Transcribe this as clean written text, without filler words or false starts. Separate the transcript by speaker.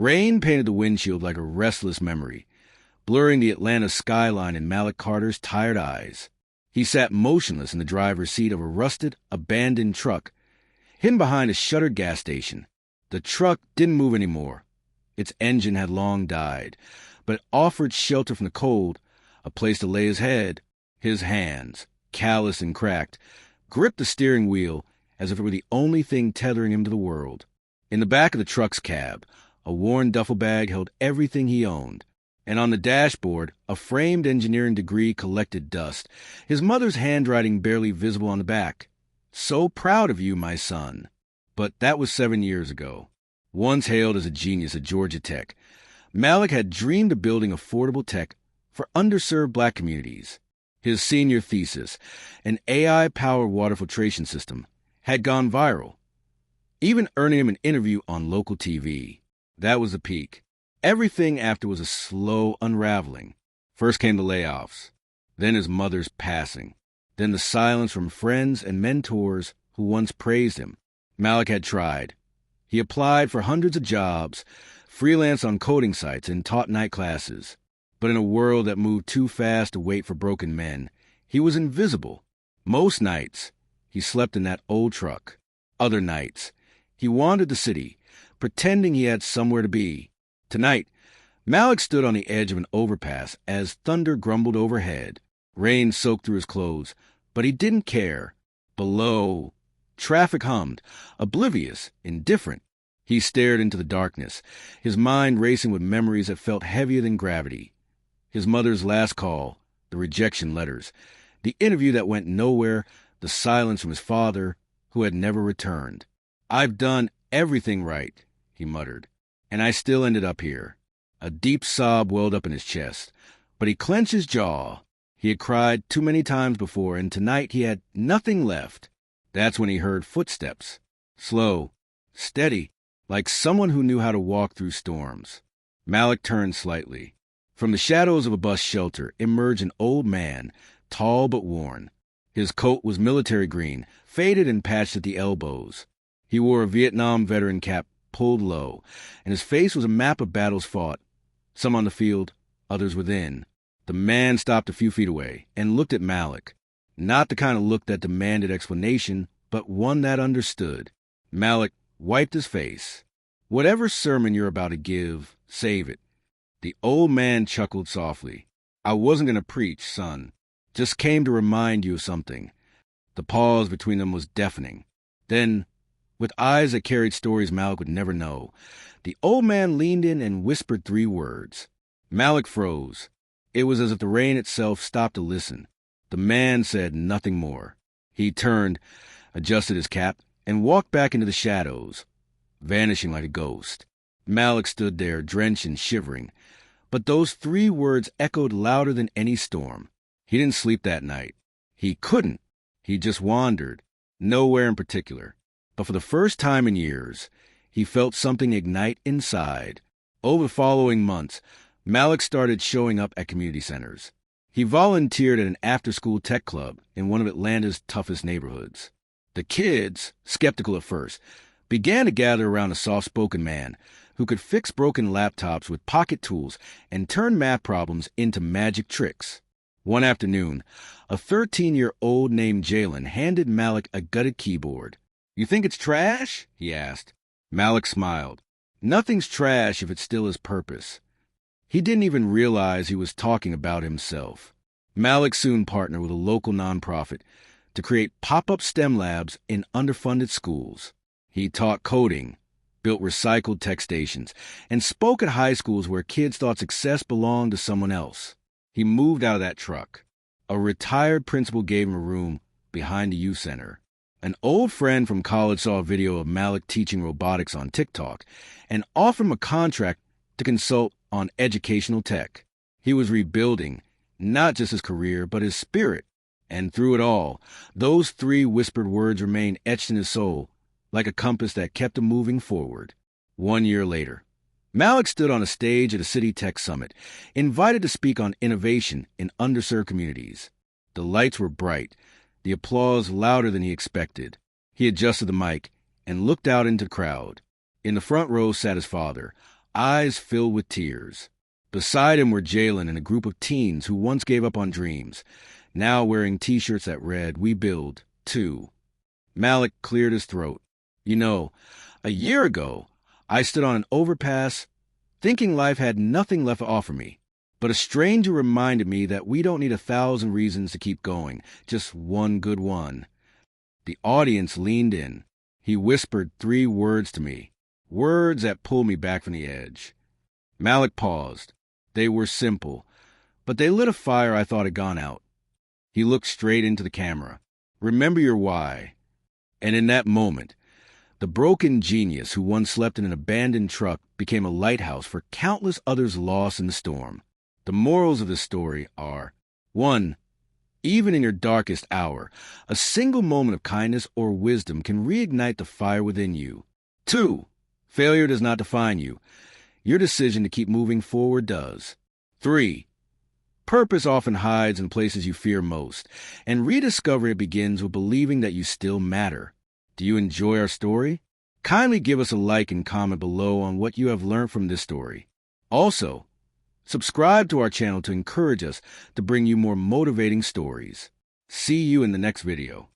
Speaker 1: Rain painted the windshield like a restless memory, blurring the Atlanta skyline in Malik Carter's tired eyes. He sat motionless in the driver's seat of a rusted, abandoned truck, hidden behind a shuttered gas station. The truck didn't move anymore. Its engine had long died, but it offered shelter from the cold, a place to lay his head. His hands, callous and cracked, gripped the steering wheel as if it were the only thing tethering him to the world. In the back of the truck's cab, a worn duffel bag held everything he owned, and on the dashboard, a framed engineering degree collected dust, his mother's handwriting barely visible on the back. "So proud of you, my son." But that was 7 years ago. Once hailed as a genius at Georgia Tech, Malik had dreamed of building affordable tech for underserved black communities. His senior thesis, an AI-powered water filtration system, had gone viral, even earning him an interview on local TV. That was the peak. Everything after was a slow unraveling. First came the layoffs, then his mother's passing, then the silence from friends and mentors who once praised him. Malik had tried. He applied for hundreds of jobs, freelanced on coding sites, and taught night classes. But in a world that moved too fast to wait for broken men, he was invisible. Most nights, he slept in that old truck. Other nights, he wandered the city, pretending he had somewhere to be. Tonight, Malik stood on the edge of an overpass as thunder grumbled overhead. Rain soaked through his clothes, but he didn't care. Below, traffic hummed, oblivious, indifferent. He stared into the darkness, his mind racing with memories that felt heavier than gravity. His mother's last call, the rejection letters, the interview that went nowhere, the silence from his father, who had never returned. "I've done everything right," he muttered, "and I still ended up here." A deep sob welled up in his chest, but he clenched his jaw. He had cried too many times before, and tonight he had nothing left. That's when he heard footsteps, slow, steady, like someone who knew how to walk through storms. Malik turned slightly. From the shadows of a bus shelter emerged an old man, tall but worn. His coat was military green, faded and patched at the elbows. He wore a Vietnam veteran cap pulled low, and his face was a map of battles fought, some on the field, others within. The man stopped a few feet away and looked at Malik. Not the kind of look that demanded explanation, but one that understood. Malik wiped his face. "Whatever sermon you're about to give, save it." The old man chuckled softly. "I wasn't going to preach, son. Just came to remind you of something." The pause between them was deafening. Then, with eyes that carried stories Malik would never know, the old man leaned in and whispered 3 words. Malik froze. It was as if the rain itself stopped to listen. The man said nothing more. He turned, adjusted his cap, and walked back into the shadows, vanishing like a ghost. Malik stood there, drenched and shivering. But those 3 words echoed louder than any storm. He didn't sleep that night. He couldn't. He just wandered, nowhere in particular. But for the first time in years, he felt something ignite inside. Over the following months, Malik started showing up at community centers. He volunteered at an after-school tech club in one of Atlanta's toughest neighborhoods. The kids, skeptical at first, began to gather around a soft-spoken man who could fix broken laptops with pocket tools and turn math problems into magic tricks. One afternoon, a 13-year-old named Jalen handed Malik a gutted keyboard. "You think it's trash?" he asked. Malik smiled. "Nothing's trash if it still has purpose." He didn't even realize he was talking about himself. Malik soon partnered with a local nonprofit to create pop-up STEM labs in underfunded schools. He taught coding, built recycled tech stations, and spoke at high schools where kids thought success belonged to someone else. He moved out of that truck. A retired principal gave him a room behind the youth center. An old friend from college saw a video of Malik teaching robotics on TikTok and offered him a contract to consult on educational tech. He was rebuilding not just his career, but his spirit. And through it all, those 3 whispered words remained etched in his soul, like a compass that kept him moving forward. 1 year later, Malik stood on a stage at a City Tech Summit, invited to speak on innovation in underserved communities. The lights were bright, the applause louder than he expected. He adjusted the mic and looked out into the crowd. In the front row sat his father, eyes filled with tears. Beside him were Jalen and a group of teens who once gave up on dreams, now wearing t-shirts that read, "We build, too." Malik cleared his throat. "You know, a year ago, I stood on an overpass thinking life had nothing left to offer me. But a stranger reminded me that we don't need 1,000 reasons to keep going, just one good one." The audience leaned in. He whispered 3 words to me, words that pulled me back from the edge. Malik paused. They were simple, but they lit a fire I thought had gone out. He looked straight into the camera. "Remember your why." And in that moment, the broken genius who once slept in an abandoned truck became a lighthouse for countless others lost in the storm. The morals of this story are: 1. Even in your darkest hour, a single moment of kindness or wisdom can reignite the fire within you. 2. Failure does not define you. Your decision to keep moving forward does. 3. Purpose often hides in places you fear most, and rediscovery begins with believing that you still matter. Do you enjoy our story? Kindly give us a like and comment below on what you have learned from this story. Also, subscribe to our channel to encourage us to bring you more motivating stories. See you in the next video.